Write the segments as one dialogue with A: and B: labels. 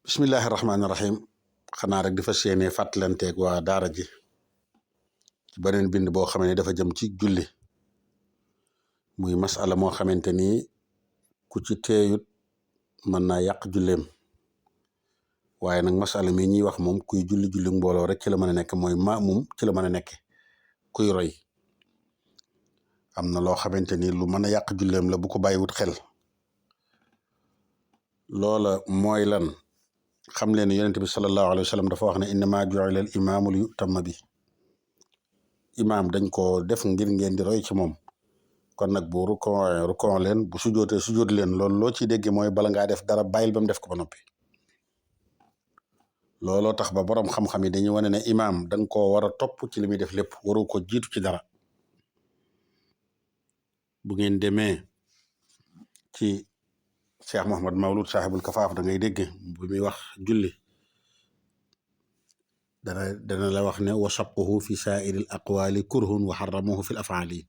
A: bismillahi rahmaani rahim xanaa rek di fas yéene fàttalanteeg waa daara ji ci beneen bind boo xam ne dafa jëm ci julli muy masala moo xamante ni ku ci teeyut mën naa yàq julleem waaye nag masala mi ñuy wax moom kuy julli mbooloo rek ci la mën a nekk mooy maamum ci la mën a nekk kuy roy am na loo xamante ni lu mën a yàq julleem la bu ko bàyyiwut xel loola mooy lan xam leen ne yonent bi sallallahu alayhi wa sallam dafa wax ne innama ju'ila al imaamu li yutamma bi imaam dañ ko def ngir ngeen di roy ci moom kon nag bu rukon leen bu sujootee sujoot leen loolu loo ciy dégg mooy bala ngaa def dara bàyyil ba mu def ko ba noppi looloo tax ba borom xam-xam yi dañuy wane ne imaam da nga koo war a topp ci li muy def lépp waru ko jiitu ci dara bu ngeen demee ci Cheikh Mouhamad Mawlud saaxibul kafaaf da ngay dégg bu muy wax julli dana la wax ne wa sabquhu fi saairil aqwaali kurhun wa xarramuhu fil afaali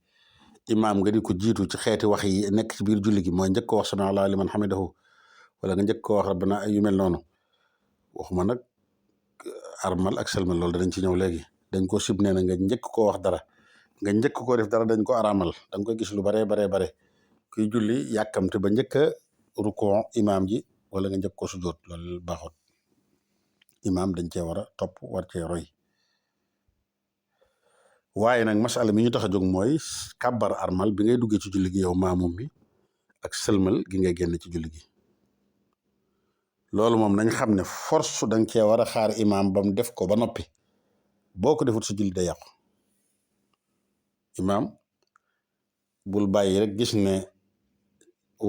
A: imaam nga di ko jiitu ci xeeti wax yi nekk ci biir julli gi mooy njëkk ko wax sami Allahu liman hamidahu wala nga njëkk ko wax rabbana yu mel noonu waxuma nag armal ak selmal loolu danañ ci ñëw léegi dañ ko sib nee na nga njëkk koo wax dara nga njëkk koo def dara dañ ko araamal da nga koy gis lu bare kuy julli yàkkamte ba njëkk a rukon imaam ji wala nga njëkk ko sujjoot loolu baaxut imaam dañ cee war a topp war cee roy waaye nag masala mi ñu tax a jóg mooy kàbbar armal bi ngay duggee ci julli gi yow maamum bi ak sëlmal gi ngay génn ci julli gi loolu moom nañ xam ne force danga cee war a xaar imaam ba mu def ko ba noppi boo ko defut sa julli day yàqu imaam bul bàyyi rek gis ne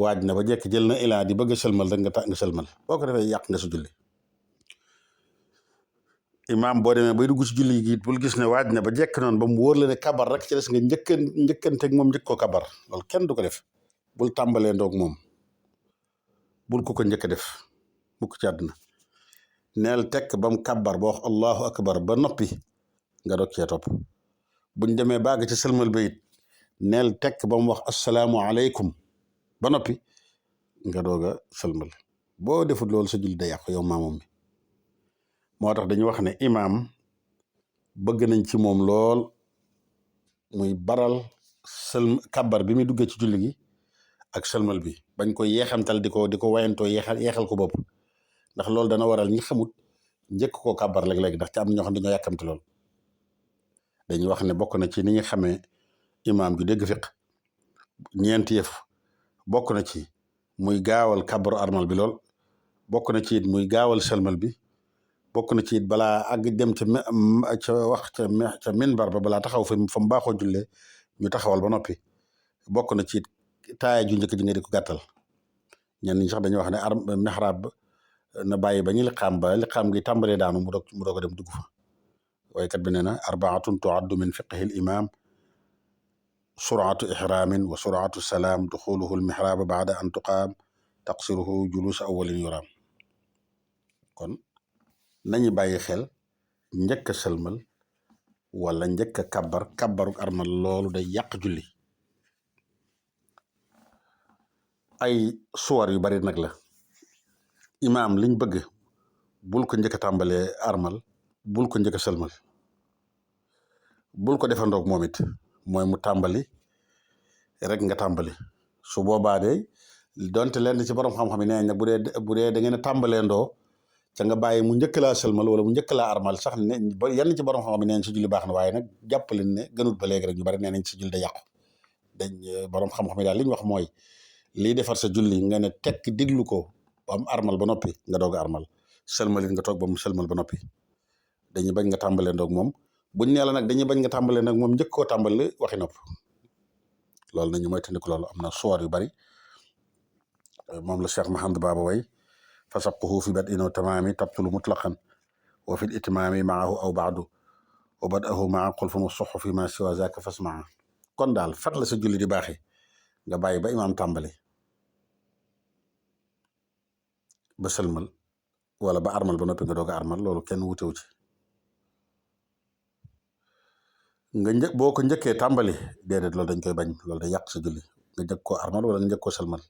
A: waaj na ba jekk jël na ilaa di bëgg a sëlmal rek nga sëlmal boo ko defee yàq nga sa julli imaam boo demee bay dugg ci julli gi bul gis ne waaj na ba jekk noonu ba mu wóor la ne kabar rek ci des nga njëkkanteeg moom njëkk ko kabar loolu kenn du ko def bul tàmbalee ndoog moom bul ko njëkk a def mukk ci àdduna neel tekk ba mu kabar ba wax allahu akbar ba noppi nga doog cee topp buñ demee baag ci sëlmal ba it neel tekk ba mu wax asalaamu aleykum ba noppi nga doog a sëlmal boo defut loolu sa julli day yàqu yow maamum bi moo tax dañu wax ne imaam bëgg nañ ci moom lool muy baral kabar bi muy duggee ci julli gi ak sëlmal bi bañ ko yeexantal di ko wayantoo yeexal ko bopp ndax loolu dana waral ñi xamut njëkk koo kabar léeg-léeg ndax ci am na ñoo xam ne dañoo yàkkamti lool dañuy wax ne bokk na ci ni ñu xamee imaam ju dégg fiq ñeenti yëf bokk na ci muy gaawal kabaru armal bi lool bokk na ci it muy gaawal sëlmal bi bokk na ci it balaa àgg dem ca minbar ba balaa taxaw fa mu baaxoo jullee ñu taxawal ba noppi bokk na ci it taaya ju njëkk ji nga di ko gàttal ñenn ñi sax dañuy wax ne mihrab na bàyyi ba ñu liqaam gi tàmbalee daanu mu doog a dem dugg fa waykat bi nee na arbaatun tuaddu min fiqhi l imam suratu ihramin wa suratu salaam duxuluhu l mihraba baada an tuqaam taqsiruhu julus awalin yuraam kon nañu bàyyi xel njëkk a sëlmal wala njëkk a kabaruk armal loolu day yàq julli ay suwar yu bari nag la imaam liñ bëgg bul ko njëkk a tàmbalee armal bul ko njëkk a sëlmal bul ko defandoog moom it mooy mu tàmbali rek nga tàmbali su boobaa de donte leen ci borom xam-xam yi nee nañ bu dee da ngeen a tàmbalee ndoo ca nga bàyyi mu njëkk laa sëlmal wala mu njëkk laa armal sax ne yenn ci borom xam-xam yi nee nañ si julli baax na waaye nag jàpp leen ne gënut ba léegi rek ñu bari nee nañ si julli da yàqu borom xam-xam yi daal li ñu wax mooy lii defar sa julli nga ne tekk diglu ko ba mu armal ba noppi nga doog a armal sëlmalit nga toog ba mu sëlmal ba noppi dañuy bañ nga tàmbalee ndoog moom buñ nee la nag dañuy bañ nga tàmbalee nag moom njëkk koo tàmbali waxi nopp loolu nañu moytandiku loolu am na suwar yu bari moom la Cheikh Mahamad Baba way fa sabquhu fi bad'in wa tamaami tabtulu mutlaqan wa fi itimaami maahu aw baadu wa bad'ahu maa xulfun wa suxu fi ma siwa zaka fasmaa kon daal fat la sa julli di baaxee nga bàyyi ba imaam tàmbali ba sëlmal wala ba armal ba noppi nga doog a armal loolu kenn wutewu ci boo ko njëkkee tàmbali déedéet loolu dañ koy bañ loolu day yàq sa julli nga njëkk koo armal wala nga njëkk koo sëlmal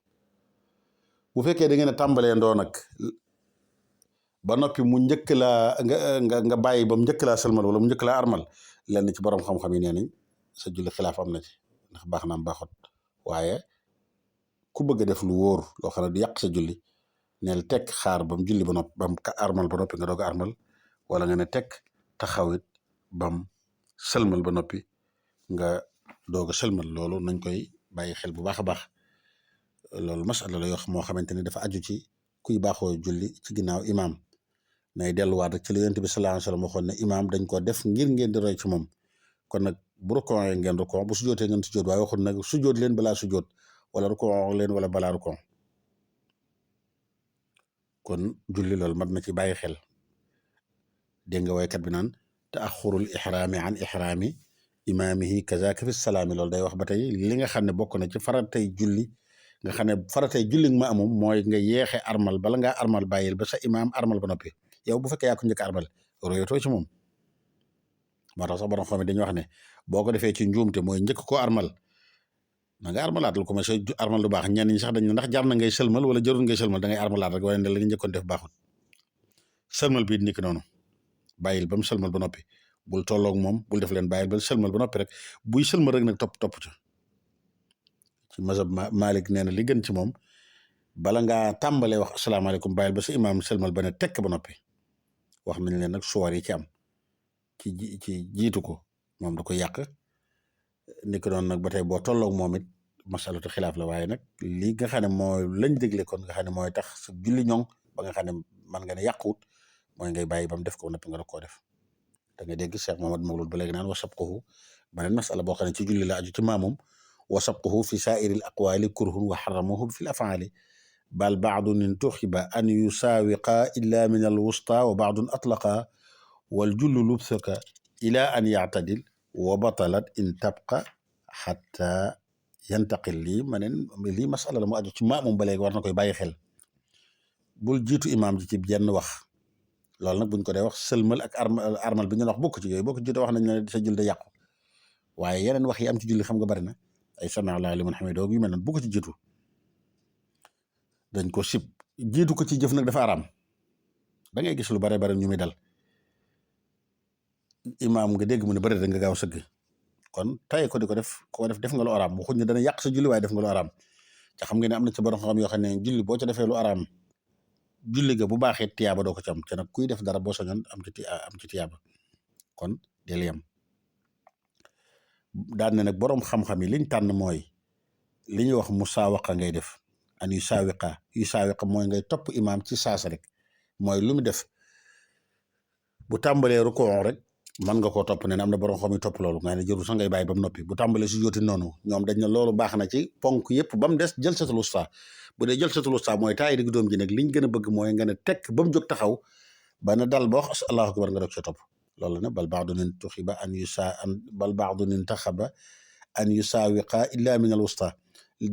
A: bu fekkee da ngeen a tàmbalee ndoo nag ba noppi mu njëkk laa nga bàyyi ba mu njëkk laa sëlmal wala mu njëkk laa armal lenn ci borom xam-xam yi nee nañ sa julli xilaaf am na ci ndax baax naam baaxut waaye ku bëgg a def lu wóor loo xam ne du yàq sa julli neel tekk xaar ba mu julli ba noppi ba mu armal ba noppi nga doog a armal wala nga ne tekk taxawit ba mu sëlmal ba noppi nga doog a sëlmal loolu nañ koy bàyyi xel bu baax a baax loolu masala la yoo xam moo xamante ne dafa aju ci kuy baaxoo julli ci ginnaaw imaam nay delluwaat rek ci li Yonent bi sallallahu alayhi wa sallam waxoon ne imaam dañ ko def ngir ngeen di roy ci moom kon nag bu rukkoo ngeen rukkoo bu sujootee ngeen sujoot waaye waxul nag sujoot leen balaa sujoot wala rukkoo leen wala balaa rukkoo kon julli loolu mat na ci bàyyi xel dégg nga waykat bi naan taaxurul ixraami an ixraami imaamihi kazaaka fi salaami loolu day wax ba tey li nga xam ne bokk na ci faratay julli nga xam ne faratay julli ma amum mooy nga yeexe armal bala ngaa armal bàyyil ba sa imaam armal ba noppi yow bu fekkee yaa ko njëkk armal royatoo ci moom moo tax sax borom xam ne dañuy wax ne boo ko defee ci njuumte mooy njëkk koo armal na nga armalaat lu ko mais sa armal du baax ñenn ñi sax dañ ne ndax jar na ngay sëlmal wala jarul ngay sëlmal da ngay armalaat rek waaye ne la nga njëkkoon def baaxul sëlmal bii niki noonu bàyyil ba mu sëlmal ba noppi bul tolloog moom bul def leen bàyyil ba sëlmal ba noppi rek buy sëlmal rek nag topp ci mazhab Malik nee na li gën ci moom bala ngaa tàmbalee wax asalaamaaleykum bàyyil ba sa imaam sëlmal ba ne tekk ba noppi wax nañ leen nag suwar yi ci am ci jiitu ko moom da ko yàq ni ko doon nag ba tey boo tolloog moom it masalatu xilaaf la waaye nag lii nga xam ne mooy lañ dégle kon nga xam ne mooy tax sa julli ñoŋ ba nga xam ne man nga ne yàquwut mooy ngay bàyyi ba mu def ko noppi nga doog koo def da nga dégg Cheikh Mohamad Mawlud ba léegi naan wa sabquhu beneen masala boo xam ne ci julli la aju ci maamum wa sabquhu fi saairil aqwaali kurhun wa xaramuhu fi l afaali bal baadun intuxiba an yusaawiqa illa min al wusta wa baadun atlaqa wal jullu lubsaka ila an yactadil wa batalat in tabqa xatta yantaqil lii masala la mu aju ci maamum ba léegi war na koy bàyyi xel bul jiitu imaam ji ci jenn wax loolu nag buñ ko dee wax sëlmal ak armal bi ñu wax bokk ci yooyu bokk jiite wax nañ ne sa julli da yàqu waaye yeneen wax yi am ci julli xam nga bari na ay sami Allaahu liman hamidahu yu mel noonu bu ko ci jiitu dañ ko sib jiitu ko ci jëf nag dafa araam da ngay gis lu bare bare ñu muy dal imaam nga dégg mu ne bari da nga gaaw sëgg kon tay ko di ko def def nga lu araam waxuñ ne dana yàq sa julli waaye def nga lu araam te xam nga ne am na ci borom xam yoo xam ne julli boo ca defee lu araam julli ga bu baaxee tiyaaba doo ko ci am te nag kuy def dara boo soñoon am ci tiyaaba kon del yem daan ne nag borom xam-xam yi liñ tànn mooy li ñuy wax musaawaqa ngay def an yu saawiqa mooy ngay topp imaam ci saasa rek mooy lu mu def bu tàmbalee rukoo rek mën nga koo topp ne am na borom xam yi topp loolu nga ne jëru sax ngay bàyyi ba mu noppi bu tàmbalee su jooti noonu ñoom dañ ne loolu baax na ci ponk yëpp ba mu des jalsatul wusta bu dee jalsatul wusta mooy taay digg doom ji nag liñ gën a bëgg mooy nga ne tekk ba mu jóg taxaw ba ne dal ba wax allahu akbar nga doog ci topp loolu ne bal baadun intaxaba an yusaawiqa illa min al wusta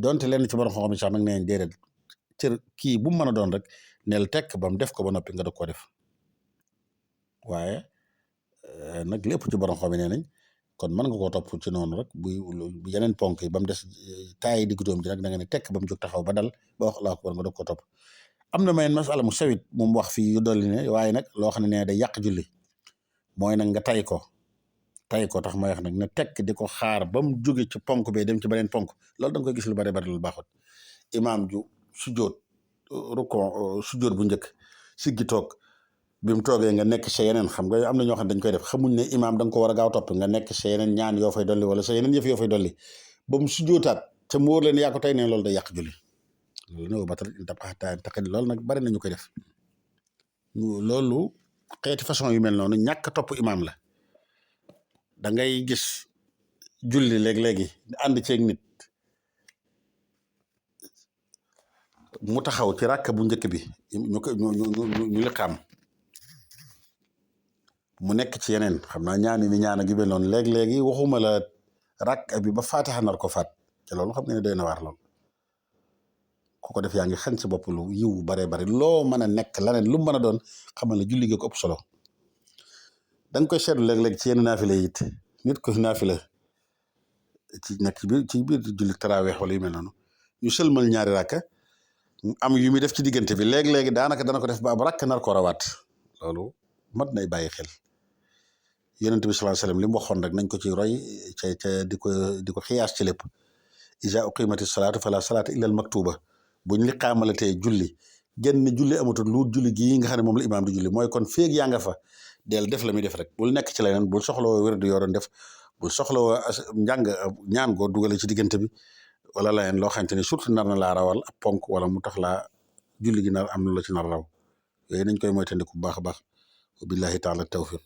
A: donte leen ci borom xam-xam yi sax nag nee nañ déedéet cër kii bu mu mën a doon rek neel tekk ba mu def ko ba noppi nga doog koo def waaye nag lépp ci borom xam yi nee nañ kon mën nga koo topp ci noonu rek bu yeneen ponk yi ba mu des taayi diggu doom ji nag da nga ne tekk ba mu jóg taxaw ba dal ba wax allahu akbar nga doog koo topp am na mayen masala mu sawit moom wax fii yu dolli ne waaye nag loo xam ne nee day yàq julli mooy nag nga tay ko tax mooy wax nag ne tekk di ko xaar ba mu jóge ci ponk bee dem ci beneen ponk loolu da nga koy gis lu bari bari lu baaxut imaam ju sujjoot rukon sujjoot bu njëkk siggi toog bi mu toogee nga nekk sa yeneen xam nga am na ñoo xam ne dañ koy def xamuñ ne imaam da nga ko war a gaaw topp nga nekk sa yeneen ñaan yoo fay dolli wala sa yeneen yëf yoo fay dolli ba mu sujjootaat te mu wóor leen yaa ko tey ne loolu day yàq julli loolu ne batal taqi loolu nag bari nañu koy def loolu xeeti façon yu mel noonu ñàkk topp imaam la da ngay gis julli léeg-léegi ànd ceeg nit mu taxaw ci ràkk bu njëkk bi ñu liqaam mu nekk ci yeneen xam naa ñaani ni ñaan gi mel noonu léeg-léegi waxuma la ràkk bi ba faatixa nar ko faat te loolu xam nga ne doy na waar lool ku ko def yaa ngi xañ sa bopp lu yiw bare bari loo mën a nekk laneen lu mën a doon xamal ne julli gi ko ëpp solo da nga koy seetlu léeg-léeg ci yenn naafile it nit ko naafile ci nekk ci biir julli taraaweex wala yu mel noonu ñu sëlmal ñaari ràkka am yu muy def ci diggante bi léegi-léegi daanaka dana ko def ba ab rakk nar ko rawaat loolu mat nay bàyyi xel yonent bi sallallahu alayhi wasallam li mu waxoon rek nañ ko ci roy ca di ko xiyaas ci lépp iza uqimati salaatu fala salaata illa al maktuba buñ li qaamalatee julli genn julli amatul lu julli gii nga xam ne moom la imaam di julli mooy kon féeg yaa nga fa del def la muy def rek bul nekk ci leneen bul soxlawoo wér du yoo doon def bul soxlawoo njàng ñaan goo dugale ci diggante bi wala leneen loo xamante ni surtout nar na laa rawal ab ponk wala mu tax laa julli gi nar am na la ci nar raw yooyu nañ koy moytandiku bu baax a baax billahi taala tawfiq